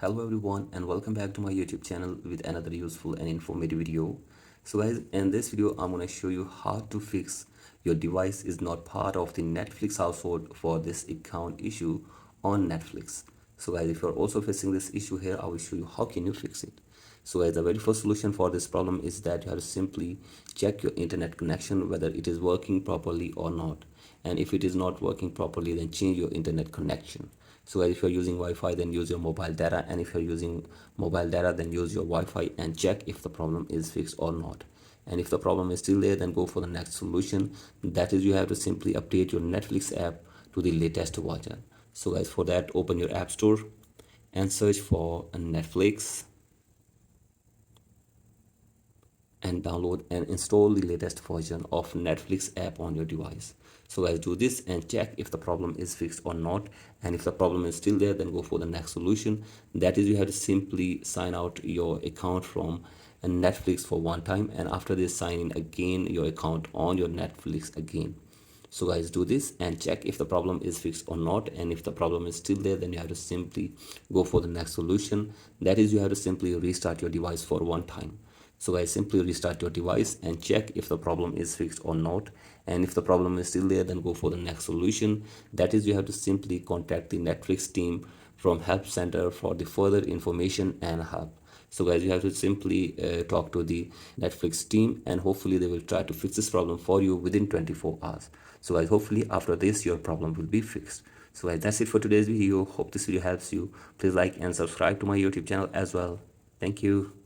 Hello everyone and welcome back to my YouTube channel with another useful and informative video. So guys, in this video I'm going to show you how to fix your device is not part of the Netflix household for this account issue on Netflix. So guys, if you're also facing this issue here, I will show you how can you fix it. So guys, the very first solution for this problem is that you have to simply check your internet connection whether it is working properly or not. And if it is not working properly, then change your internet connection. So if you're using Wi-Fi, then use your mobile data, and if you're using mobile data, then use your Wi-Fi and check if the problem is fixed or not. And if the problem is still there, then go for the next solution. That is, you have to simply update your Netflix app to the latest version. So guys, for that, open your app store and search for Netflix and download and install the latest version of Netflix app on your device. So guys, do this and check if the problem is fixed or not. And if the problem is still there, then go for the next solution. That is, you have to simply sign out your account from Netflix for one time, and after this, sign in again your account on your Netflix again. So guys, do this and check if the problem is fixed or not. And if the problem is still there, then you have to simply go for the next solution. That is, you have to simply restart your device for one time. So guys, simply restart your device and check if the problem is fixed or not. And if the problem is still there, then go for the next solution. That is, you have to simply contact the Netflix team from help center for the further information and help. So guys, you have to simply talk to the Netflix team, and hopefully they will try to fix this problem for you within 24 hours. So guys, hopefully after this your problem will be fixed. So guys, that's it for today's video. Hope this video helps you. Please like and subscribe to my YouTube channel as well. Thank you.